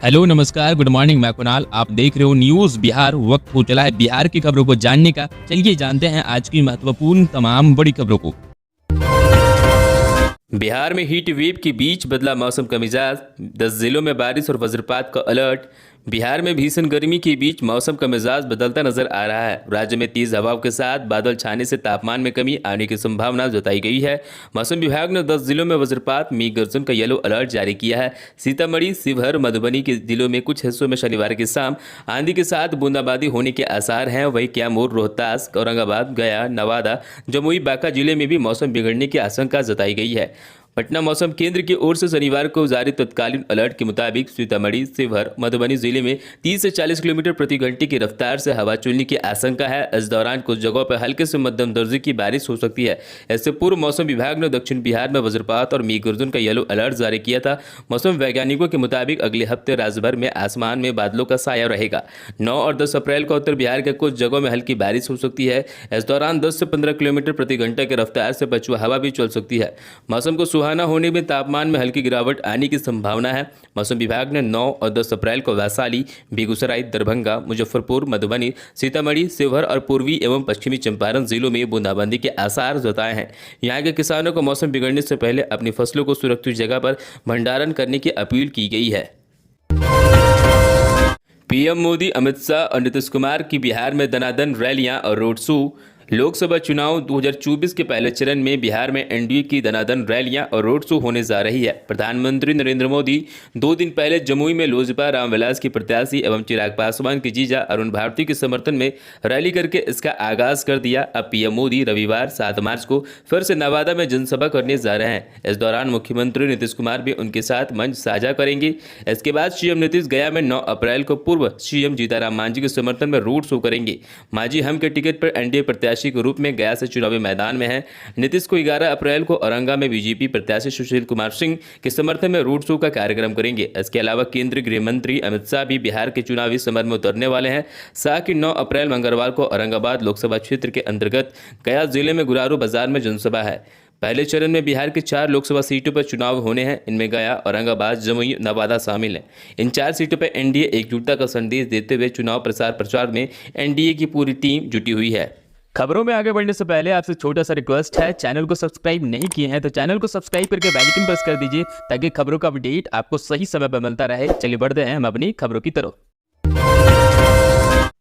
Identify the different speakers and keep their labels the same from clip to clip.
Speaker 1: Hello नमस्कार good morning, मैं कुणाल। आप देख रहे हो न्यूज़ बिहार। वक्त हो चला है बिहार की खबरों को जानने का। चलिए जानते हैं आज की महत्वपूर्ण तमाम बड़ी खबरों को।
Speaker 2: बिहार में हीट वेव के बीच बदला मौसम का मिजाज, 10 जिलों में बारिश और वज्रपात का अलर्ट। बिहार में भीषण गर्मी के बीच मौसम का मिजाज बदलता नजर आ रहा है। राज्य में तेज हवाओं के साथ बादल छाने से तापमान में कमी आने की संभावना जताई गई है। मौसम विभाग ने 10 जिलों में वज्रपात, मेघ गर्जन का येलो अलर्ट जारी किया है। सीतामढ़ी, शिवहर, मधुबनी के जिलों में कुछ हिस्सों में शनिवार की शाम आंधी के साथ बूंदाबांदी होने के आसार हैं। वहीं कैमूर, रोहतास, औरंगाबाद, गया, नवादा, जमुई, बांका जिले में भी मौसम बिगड़ने की आशंका जताई गई है। पटना मौसम केंद्र की ओर से शनिवार को जारी तत्कालीन अलर्ट के मुताबिक सीतामढ़ी, शिवहर, मधुबनी जिले में 30 से 40 किलोमीटर प्रति घंटे की रफ्तार से हवा चलने की आशंका है। इस दौरान कुछ जगहों पर हल्के से मध्यम दर्जे की बारिश हो सकती है। इससे पूर्व मौसम विभाग ने दक्षिण बिहार में वज्रपात और मेघ गर्जन का येलो अलर्ट जारी किया था। मौसम वैज्ञानिकों के मुताबिक अगले हफ्ते राज्य भर में आसमान में बादलों का साया रहेगा। 9 और 10 अप्रैल को उत्तर बिहार के कुछ जगहों में हल्की बारिश हो सकती है। इस दौरान 10 से 15 किलोमीटर प्रति घंटे की रफ्तार से पछुआ हवा भी चल सकती है। मौसम को सुहाना होने में तापमान में हल्की गिरावट आने की संभावना है। मौसम विभाग ने 9 और 10 अप्रैल को वैशाली, बेगूसराय, दरभंगा, मुजफ्फरपुर, मधुबनी, सीतामढ़ी, शिवहर और पूर्वी एवं पश्चिमी चंपारण जिलों में बूंदाबांदी के आसार जताए हैं। यहां के किसानों को मौसम बिगड़ने से पहले अपनी फसलों को सुरक्षित जगह पर भंडारण करने की अपील की गई है। पीएम मोदी, अमित शाह और नीतीश कुमार की बिहार में दनादन रैलियां और रोड शो। लोकसभा चुनाव 2024 के पहले चरण में बिहार में एनडीए की दनादन रैलियां और रोड शो होने जा रही है। प्रधानमंत्री नरेंद्र मोदी 2 दिन पहले जमुई में लोजपा रामविलास की प्रत्याशी एवं चिराग पासवान की जीजा अरुण भारती के समर्थन में रैली करके इसका आगाज कर दिया। अब पीएम मोदी रविवार 7 मार्च को फिर से नवादा में जनसभा करने जा रहे हैं। इस दौरान मुख्यमंत्री नीतीश कुमार भी उनके साथ मंच साझा करेंगे। इसके बाद सीएम नीतीश गया में 9 अप्रैल को पूर्व सीएम जीतनराम मांझी के समर्थन में रोड शो करेंगे। मांझी हम के टिकट पर एनडीए प्रत्याशी के रूप में गया से चुनावी मैदान में है। नीतीश को 11 अप्रैल को औरंगा में बीजेपी प्रत्याशी सुशील कुमार सिंह के समर्थन में रोड शो का कार्यक्रम करेंगे। इसके अलावा केंद्रीय गृह मंत्री अमित शाह भी बिहार के चुनावी समर में उतरने वाले हैं। शाह की 9 अप्रैल मंगलवार को औरंगाबाद लोकसभा क्षेत्र के अंतर्गत गया जिले में गुरारू बाजार में जनसभा है। पहले चरण में बिहार के 4 लोकसभा सीटों पर चुनाव होने हैं। इनमें गया, औरंगाबाद, जमुई, नवादा शामिल हैं। इन 4 सीटों पर एनडीए एकजुटता का संदेश देते हुए चुनाव प्रचार में एनडीए की पूरी टीम जुटी हुई है।
Speaker 1: खबरों में आगे बढ़ने से पहले आपसे छोटा सा रिक्वेस्ट है, चैनल को सब्सक्राइब नहीं किए हैं तो चैनल को सब्सक्राइब करके बेल आइकन प्रेस कर दीजिए ताकि खबरों का अपडेट आपको सही समय पर मिलता रहे। चलिए बढ़ते हैं हम अपनी खबरों की तरफ।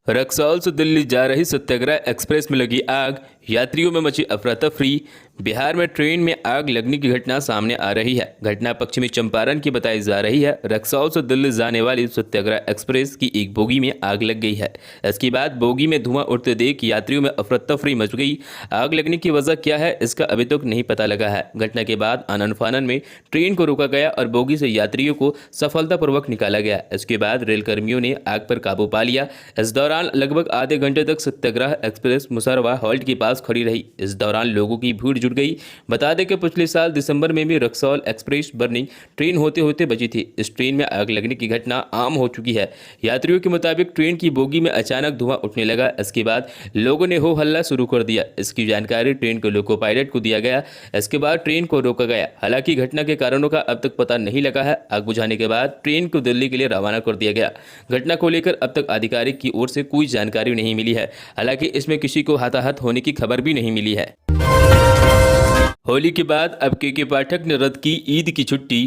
Speaker 2: रक्सौल से दिल्ली जा रही सत्याग्रह एक्सप्रेस में लगी आग, यात्रियों में मची अफरा तफरी। बिहार में ट्रेन में आग लगने की घटना सामने आ रही है। घटना पश्चिमी चंपारण की बताई जा रही है। रक्सौल से दिल्ली जाने वाली सत्याग्रह एक्सप्रेस की एक बोगी में आग लग गई है। इसके बाद बोगी में धुआं उठते देख यात्रियों में अफरा तफरी मच गई। आग लगने की वजह क्या है इसका अभी तक नहीं पता लगा है। घटना के बाद आनन फानन में ट्रेन को रोका गया और बोगी से यात्रियों को सफलतापूर्वक निकाला गया। इसके बाद रेलकर्मियों ने आग पर काबू पा लिया। इस दौरान लगभग आधे घंटे तक सत्याग्रह एक्सप्रेस मुसरवा हॉल्ट के पास खड़ी रही। इस दौरान लोगों की भीड़ जुट गई। बता दें कि पिछले साल दिसंबर में भी रक्सौल एक्सप्रेस बर्निंग ट्रेन होते होते बची थी। इस ट्रेन में आग लगने की घटना आम हो चुकी है। यात्रियों के मुताबिक ट्रेन की बोगी में अचानक धुआं उठने लगा। इसके बाद लोगों ने हो हल्ला शुरू कर दिया। इसकी जानकारी ट्रेन के लोको पायलट को दिया गया। इसके बाद ट्रेन को रोका गया। हालांकि घटना के कारणों का अब तक पता नहीं लगा है। आग बुझाने के बाद ट्रेन को दिल्ली के लिए रवाना कर दिया गया। घटना को लेकर अब तक आधिकारिक की ओर से कोई जानकारी नहीं मिली है। हालांकि इसमें किसी को हताहत होने की खबर भी नहीं मिली है। होली के बाद अब के पाठक ने रद्द की ईद की छुट्टी।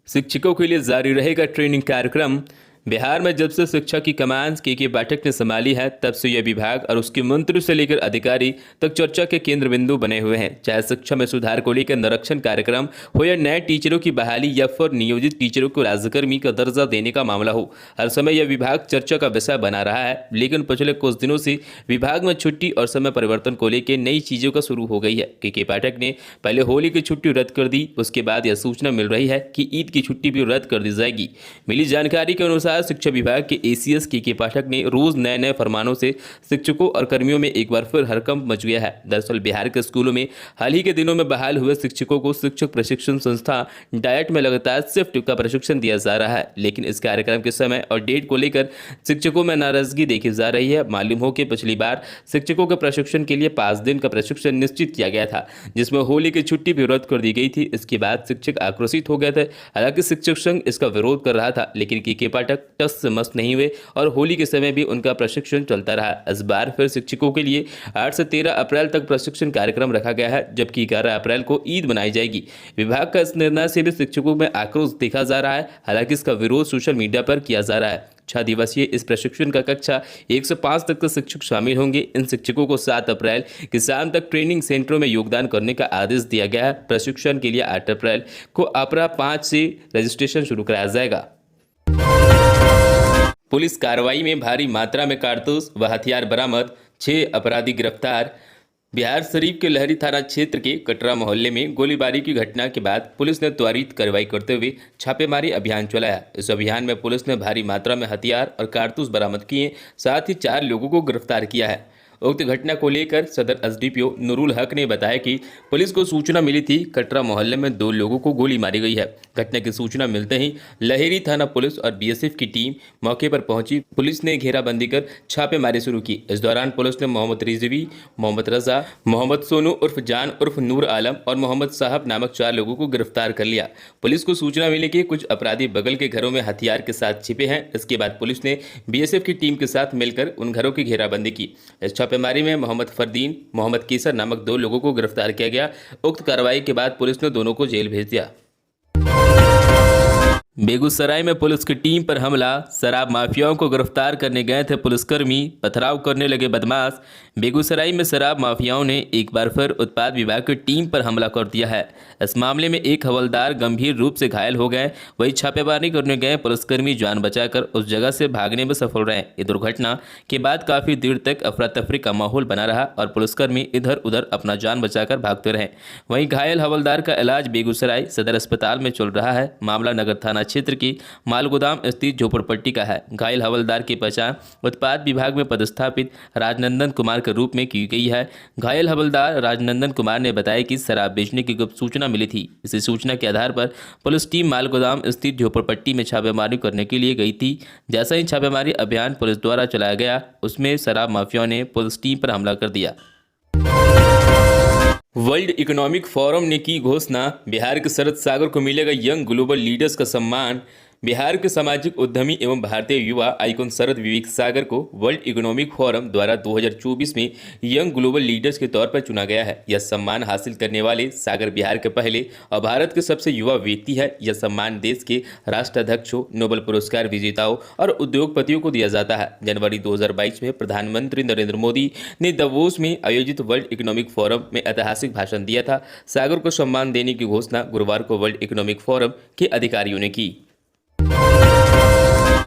Speaker 2: शिक्षकों के लिए जारी रहेगा ट्रेनिंग कार्यक्रम। बिहार में जब से शिक्षा की कमान के पाठक ने संभाली है तब से यह विभाग और उसके मंत्री से लेकर अधिकारी तक चर्चा के केंद्र बिंदु बने हुए हैं। चाहे शिक्षा में सुधार को लेकर निरीक्षण कार्यक्रम हो या नए टीचरों की बहाली या फिर नियोजित टीचरों को राज्यकर्मी का दर्जा देने का मामला हो, हर समय यह विभाग चर्चा का विषय बना रहा है। लेकिन पिछले कुछ दिनों से विभाग में छुट्टी और समय परिवर्तन को लेकर नई चीजों का शुरू हो गई है। के पाठक ने पहले होली की छुट्टी रद्द कर दी। उसके बाद यह सूचना मिल रही है कि ईद की छुट्टी भी रद्द कर दी जाएगी। मिली जानकारी के अनुसार शिक्षा विभाग के एसीएस के पाठक ने रोज नए नए फरमानों से शिक्षकों और कर्मियों में एक बार फिर हड़कंप मच गया है। दरअसल बिहार के स्कूलों में हाल ही के दिनों में बहाल हुए शिक्षकों को शिक्षक प्रशिक्षण संस्था डायट में लगातार शिफ्ट का प्रशिक्षण दिया जा रहा है। लेकिन इस कार्यक्रम के समय और डेट को लेकर शिक्षकों में नाराजगी देखी जा रही है। मालूम हो कि पिछली बार शिक्षकों के प्रशिक्षण के लिए 5 दिन का प्रशिक्षण निश्चित किया गया था, जिसमें होली की छुट्टी भी रद्द कर दी गई थी। इसके बाद शिक्षक आक्रोशित हो गए थे। हालांकि शिक्षक संघ इसका विरोध कर रहा था, लेकिन के पाठक शिक्षक टस से मस्त नहीं हुए और होली के समय भी उनका प्रशिक्षण चलता रहा। इस बार फिर शिक्षकों के लिए 8 से 13 अप्रैल तक प्रशिक्षण कार्यक्रम रखा गया है, जबकि 11 अप्रैल को ईद मनाई जाएगी। विभाग का इस निर्णय से भी शिक्षकों में आक्रोश देखा जा रहा है। हालांकि इसका विरोध सोशल मीडिया पर किया जा रहा है। 6 दिवसीय इस प्रशिक्षण का कक्षा 1 से 5 तक के शिक्षक शामिल होंगे। इन शिक्षकों को 7 अप्रैल की शाम तक ट्रेनिंग सेंटरों में योगदान करने का आदेश दिया गया है। प्रशिक्षण के लिए 8 अप्रैल को अपरा 5 से रजिस्ट्रेशन शुरू कराया जाएगा। पुलिस कार्रवाई में भारी मात्रा में कारतूस व हथियार बरामद, 6 अपराधी गिरफ्तार। बिहार शरीफ के लहरी थाना क्षेत्र के कटरा मोहल्ले में गोलीबारी की घटना के बाद पुलिस ने त्वरित कार्रवाई करते हुए छापेमारी अभियान चलाया। इस अभियान में पुलिस ने भारी मात्रा में हथियार और कारतूस बरामद किए, साथ ही 4 लोगों को गिरफ्तार किया है। उक्त घटना को लेकर सदर एसडीपीओ नूरुल हक ने बताया कि पुलिस को सूचना मिली थी कटरा मोहल्ले में 2 लोगों को गोली मारी गई है। घटना की सूचना मिलते ही लहेरी थाना पुलिस और बीएसएफ की टीम मौके पर पहुंची। पुलिस ने घेराबंदी कर छापेमारी शुरू की। इस दौरान पुलिस ने मोहम्मद रिजवी, मोहम्मद रजा, मोहम्मद सोनू उर्फ जान उर्फ नूर आलम और मोहम्मद साहब नामक 4 लोगों को गिरफ्तार कर लिया। पुलिस को सूचना मिली कि कुछ अपराधी बगल के घरों में हथियार के साथ छिपे हैं। इसके बाद पुलिस ने बीएसएफ की टीम के साथ मिलकर उन घरों की घेराबंदी की। इस छापेमारी में मोहम्मद फरदीन, मोहम्मद केसर नामक 2 लोगों को गिरफ्तार किया गया। उक्त कार्रवाई के बाद पुलिस ने दोनों को जेल भेज दिया। बेगूसराय में पुलिस की टीम पर हमला, शराब माफियाओं को गिरफ्तार करने गए थे पुलिसकर्मी, पथराव करने लगे बदमाश। बेगूसराय में शराब माफियाओं ने एक बार फिर उत्पाद विभाग की टीम पर हमला कर दिया है। इस मामले में एक हवलदार गंभीर रूप से घायल हो गए। वही छापेमारी करने गए पुलिसकर्मी जान बचाकर उस जगह से भागने में सफल रहे। ये दुर्घटना के बाद काफी देर तक अफरा तफरी का माहौल बना रहा और पुलिसकर्मी इधर उधर अपना जान बचाकर भागते रहे। वहीं घायल हवलदार का इलाज बेगूसराय सदर अस्पताल में चल रहा है। मामला नगर थाना क्षेत्र की मालगोदाम स्थित झोपड़पट्टी का है। घायल हवलदार की पहचान उत्पाद विभाग में पदस्थापित राजनंदन कुमार के रूप में की गई है। घायल हवलदार राजनंदन कुमार ने बताया कि शराब बेचने की गुप्त सूचना मिली थी। इसी सूचना के आधार पर पुलिस टीम मालगोदाम स्थित झोपड़पट्टी में छापेमारी करने के लिए गई थी। जैसा ही छापेमारी अभियान पुलिस द्वारा चलाया गया, उसमें शराब माफियाओं ने पुलिस टीम पर हमला कर दिया। वर्ल्ड इकोनॉमिक फोरम ने की घोषणा, बिहार के शरद सागर को मिलेगा यंग ग्लोबल लीडर्स का सम्मान। बिहार के सामाजिक उद्यमी एवं भारतीय युवा आइकॉन शरद विवेक सागर को वर्ल्ड इकोनॉमिक फोरम द्वारा 2024 में यंग ग्लोबल लीडर्स के तौर पर चुना गया है। यह सम्मान हासिल करने वाले सागर बिहार के पहले और भारत के सबसे युवा व्यक्ति है। यह सम्मान देश के राष्ट्राध्यक्षों, नोबेल पुरस्कार विजेताओं और उद्योगपतियों को दिया जाता है। जनवरी 2022 में प्रधानमंत्री नरेंद्र मोदी ने दावोस में आयोजित वर्ल्ड इकोनॉमिक फोरम में ऐतिहासिक भाषण दिया था। सागर को सम्मान देने की घोषणा गुरुवार को वर्ल्ड इकोनॉमिक फोरम के अधिकारियों ने की।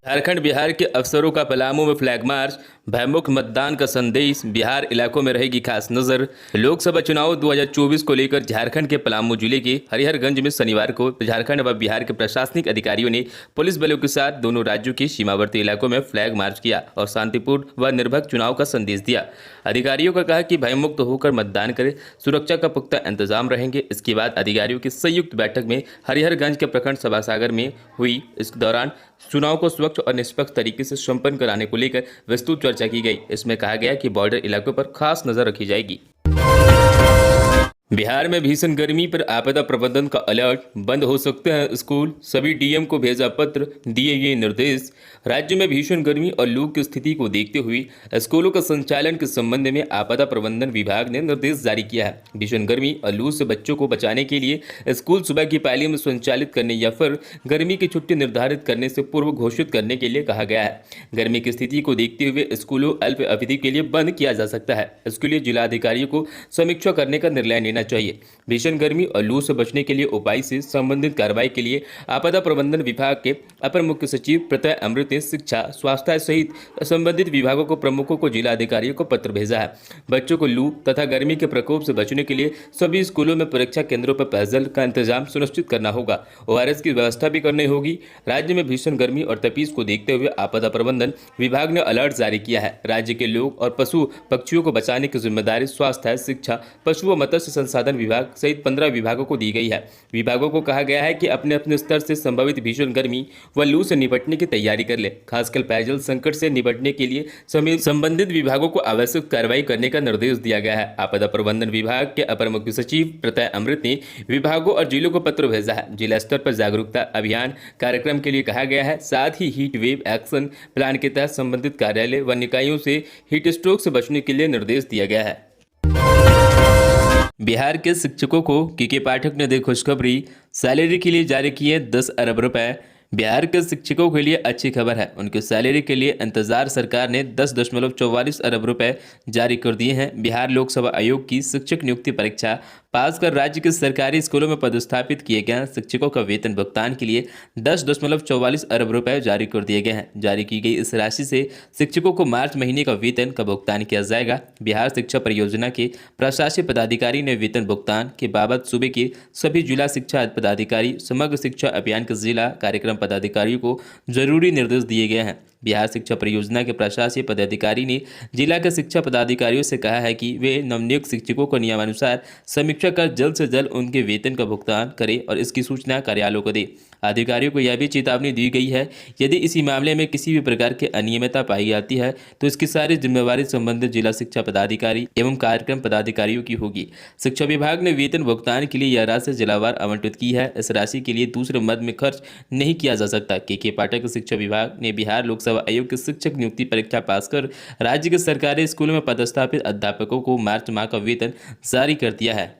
Speaker 2: झारखंड बिहार के अफसरों का पलामू में फ्लैग मार्च, भयमुक्त मतदान का संदेश, बिहार इलाकों में रहेगी खास नजर। लोकसभा चुनाव 2024 को लेकर झारखंड के पलामू जिले के हरिहरगंज में शनिवार को झारखंड व बिहार के प्रशासनिक अधिकारियों ने पुलिस बलों के साथ दोनों राज्यों के सीमावर्ती इलाकों में फ्लैग मार्च किया और शांतिपूर्ण व निर्भय चुनाव का संदेश दिया। अधिकारियों का कहा कि भयमुक्त होकर मतदान करें, सुरक्षा का पुख्ता इंतजाम रहेंगे। इसके बाद अधिकारियों की संयुक्त बैठक में हरिहरगंज के प्रखंड सभा सागर में हुई। इस दौरान चुनाव को स्वच्छ और निष्पक्ष तरीके से संपन्न कराने को लेकर विस्तृत चर्चा की गई। इसमें कहा गया कि बॉर्डर इलाकों पर खास नजर रखी जाएगी। बिहार में भीषण गर्मी पर आपदा प्रबंधन का अलर्ट, बंद हो सकते हैं स्कूल, सभी डीएम को भेजा पत्र, दिए ये निर्देश। राज्य में भीषण गर्मी और लू की स्थिति को देखते हुए स्कूलों का संचालन के संबंध में आपदा प्रबंधन विभाग ने निर्देश जारी किया है। भीषण गर्मी और लू से बच्चों को बचाने के लिए स्कूल सुबह की पाली में संचालित करने या फिर गर्मी की छुट्टी निर्धारित करने से पूर्व घोषित करने के लिए कहा गया है। गर्मी की स्थिति को देखते हुए स्कूलों अल्प अवधि के लिए बंद किया जा सकता है। इसके लिए जिलाधिकारियों को समीक्षा करने का निर्णय लेना चाहिए। भीषण गर्मी और लू से बचने के लिए उपाय से संबंधित कार्रवाई के लिए आपदा प्रबंधन विभाग के अपर मुख्य सचिव प्रत्यय अमृत ने शिक्षा, स्वास्थ्य सहित संबंधित विभागों को प्रमुखों को जिलाधिकारियों को पत्र भेजा है। बच्चों को लू तथा गर्मी के प्रकोप से बचने के लिए सभी स्कूलों में परीक्षा केंद्रों पर पेयजल का इंतजाम सुनिश्चित करना होगा। ओआरएस की व्यवस्था भी करनी होगी। राज्य में भीषण गर्मी और तपीस को देखते हुए आपदा प्रबंधन विभाग ने अलर्ट जारी किया है। राज्य के लोग और पशु पक्षियों को बचाने की जिम्मेदारी स्वास्थ्य, शिक्षा, पशु व मत्स्य संसाधन विभाग सहित 15 विभागों को दी गई है। विभागों को कहा गया है कि अपने अपने स्तर से संभावित भीषण गर्मी व लू से निपटने की तैयारी कर ले। खासकर पेयजल संकट से निपटने के लिए संबंधित विभागों को आवश्यक कार्रवाई करने का निर्देश दिया गया है। आपदा प्रबंधन विभाग के अपर मुख्य सचिव प्रत्यय अमृत ने विभागों और जिलों को पत्र भेजा है। जिला स्तर पर जागरूकता अभियान कार्यक्रम के लिए कहा गया है। साथ ही हीट वेव एक्शन प्लान के तहत संबंधित कार्यालय व निकायों से हीट स्ट्रोक से बचने के लिए निर्देश दिया गया है। बिहार के शिक्षकों को के पाठक ने दी खुशखबरी, सैलरी के लिए जारी किए 10 अरब रुपए। बिहार के शिक्षकों के लिए अच्छी खबर है। उनकी सैलरी के लिए इंतजार सरकार ने 10.44 अरब रुपए जारी कर दिए हैं। बिहार लोकसेवा आयोग की शिक्षक नियुक्ति परीक्षा पास कर राज्य के सरकारी स्कूलों में पदस्थापित किए गए शिक्षकों का वेतन भुगतान के लिए 10.44 अरब रुपए जारी कर दिए गए हैं। जारी की गई इस राशि से शिक्षकों को मार्च महीने का वेतन का भुगतान किया जाएगा। बिहार शिक्षा परियोजना के प्रशासकीय पदाधिकारी ने वेतन भुगतान के बाबत सूबे के सभी जिला शिक्षा पदाधिकारी, समग्र शिक्षा अभियान के जिला कार्यक्रम पदाधिकारियों को जरूरी निर्देश दिए गए हैं। बिहार शिक्षा परियोजना के प्रशासकीय पदाधिकारी ने जिला के शिक्षा पदाधिकारियों से कहा है कि वे नवनियुक्त शिक्षकों को नियमानुसार समीक्षा कर जल्द से जल्द उनके वेतन का भुगतान करें और इसकी सूचना कार्यालयों को दें। अधिकारियों को यह भी चेतावनी दी गई है, यदि इसी मामले में किसी भी प्रकार की अनियमितता पाई जाती है तो इसकी सारी जिम्मेवारी संबंधित जिला शिक्षा पदाधिकारी एवं कार्यक्रम पदाधिकारियों की होगी। शिक्षा विभाग ने वेतन भुगतान के लिए यह राशि जिलावार आवंटित की है। इस राशि के लिए दूसरे मद में खर्च नहीं किया जा सकता। के पाठक शिक्षा विभाग ने बिहार लोकसेवा आयोग की शिक्षक नियुक्ति परीक्षा पास कर राज्य के सरकारी स्कूलों में पदस्थापित अध्यापकों को मार्च माह का वेतन जारी कर दिया है।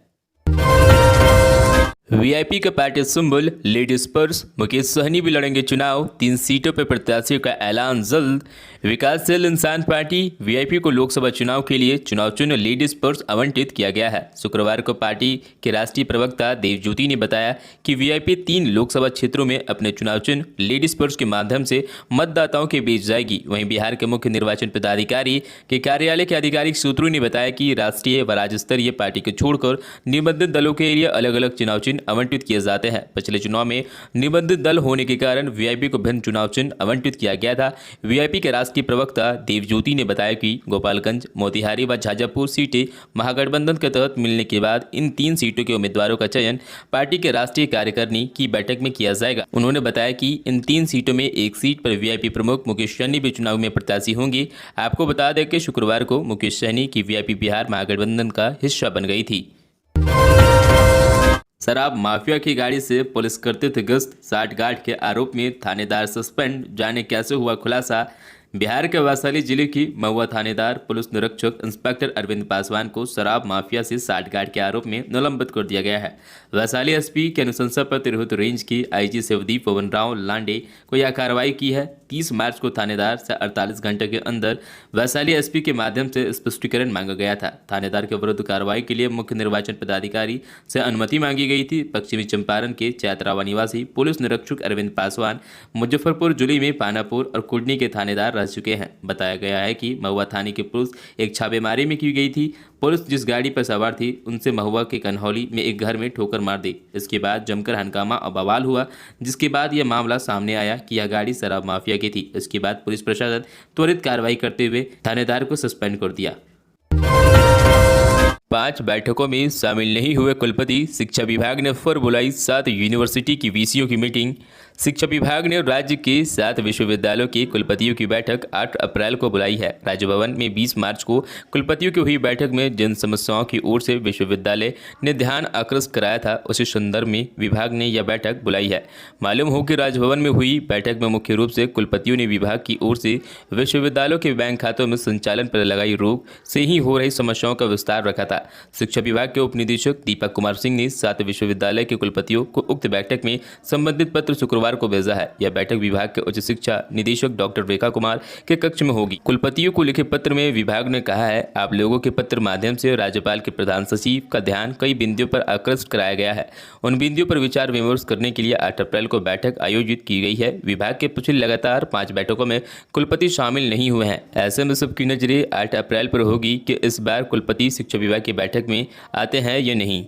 Speaker 2: वीआईपी का party symbol ladies purse, Mukesh Sahani भी लड़ेंगे चुनाव, 3 सीटों पर प्रत्याशियों का ऐलान जल्द। विकासशील इंसान पार्टी वीआईपी को लोकसभा चुनाव के लिए चुनाव चिन्ह लेडीज पर्स आवंटित किया गया है। शुक्रवार को पार्टी के राष्ट्रीय प्रवक्ता देवज्योति ने बताया कि वीआईपी 3 लोकसभा क्षेत्रों में अपने चुनाव चिन्ह लेडीज पर्स के माध्यम से मतदाताओं के बीच जाएगी। वहीं बिहार के मुख्य निर्वाचन पदाधिकारी के कार्यालय के आधिकारिक सूत्रों ने बताया कि राष्ट्रीय व राज्य स्तरीय पार्टी को छोड़कर निबंधित दलों के लिए अलग अलग चुनाव चिन्ह आवंटित किए जाते हैं। पिछले चुनाव में निबंधित दल होने के कारण वीआईपी को भिन्न चुनाव चिन्ह आवंटित किया गया था। वीआईपी के राष्ट्रीय प्रवक्ता देवज्योति ने बताया कि गोपालगंज, मोतिहारी व झाजापुर सीटें महागठबंधन के तहत मिलने के बाद इन 3 सीटों के उम्मीदवारों का चयन पार्टी के राष्ट्रीय कार्यकारिणी की बैठक में किया जाएगा। उन्होंने बताया कि इन 3 सीटों में एक सीट पर वीआईपी प्रमुख मुकेश सहनी भी चुनाव में प्रत्याशी होंगे। आपको बता दें कि शुक्रवार को मुकेश सहनी की वीआईपी बिहार महागठबंधन का हिस्सा बन गई थी। शराब माफिया की गाड़ी से पुलिस करते थे गश्त, 60 गार्ड के आरोप में थानेदार सस्पेंड, जाने कैसे हुआ खुलासा। बिहार के वैशाली जिले की महुआ थानेदार पुलिस निरीक्षक इंस्पेक्टर अरविंद पासवान को शराब माफिया से 60 गार्ड के आरोप में निलंबित कर दिया गया है। वैशाली एसपी के अनुशंसा पर तिरहुत रेंज की आईजी शिवदीप पवन राव लांडे को यह कार्रवाई की है। 30 मार्च को थानेदार से 48 घंटे के अंदर वैशाली एसपी के माध्यम से स्पष्टीकरण मांगा गया था। थानेदार के विरुद्ध कार्रवाई के लिए मुख्य निर्वाचन पदाधिकारी से अनुमति मांगी गई थी। पश्चिमी चंपारण के चैतरावा निवासी पुलिस निरीक्षक अरविंद पासवान मुजफ्फरपुर जिले में पानापुर और कुडनी के थानेदार रह चुके हैं। बताया गया है कि महुआ थाने की पुलिस एक छापेमारी में की गई थी। पुलिस जिस गाड़ी पर सवार थी उनसे महुआ के कन्हौली में एक घर में ठोकर मार दी। इसके बाद जमकर हंगामा और बवाल हुआ, जिसके बाद यह मामला सामने आया कि यह गाड़ी शराब माफिया की थी। इसके बाद पुलिस प्रशासन त्वरित कार्रवाई करते हुए थानेदार को सस्पेंड कर दिया। 5 बैठकों में शामिल नहीं हुए कुलपति, शिक्षा विभाग ने फिर बुलाई 7 यूनिवर्सिटी की वीसीओ की मीटिंग। शिक्षा विभाग ने राज्य के 7 विश्वविद्यालयों के कुलपतियों की बैठक 8 अप्रैल को बुलाई है। राजभवन में 20 मार्च को कुलपतियों की हुई बैठक में जिन समस्याओं की ओर से विश्वविद्यालय ने ध्यान आकृष्ट कराया था, उसी संदर्भ में विभाग ने यह बैठक बुलाई है। मालूम हो कि राजभवन में हुई बैठक में मुख्य रूप से कुलपतियों ने विभाग की ओर से विश्वविद्यालयों के बैंक खातों में संचालन पर लगाई रोक से ही हो रही समस्याओं का विस्तार रखा था। शिक्षा विभाग के उप निदेशक दीपक कुमार सिंह ने 7 विश्वविद्यालय के कुलपतियों को उक्त बैठक में संबंधित पत्र शुक्रवार को भेजा है। यह बैठक विभाग के उच्च शिक्षा निदेशक डॉक्टर रेखा कुमार के कक्ष में होगी। कुलपतियों को लिखे पत्र में विभाग ने कहा है, आप लोगों के पत्र माध्यम से राज्यपाल के प्रधान सचिव का ध्यान कई बिंदुओं पर आकृष्ट कराया गया है। उन बिंदुओं पर विचार विमर्श करने के लिए 8 अप्रैल को बैठक आयोजित की गई है। विभाग के पिछले लगातार 5 बैठकों में कुलपति शामिल नहीं हुए हैं। ऐसे में सबकी नजरें 8 अप्रैल पर होगी कि इस बार कुलपति शिक्षा विभाग की बैठक में आते हैं या नहीं।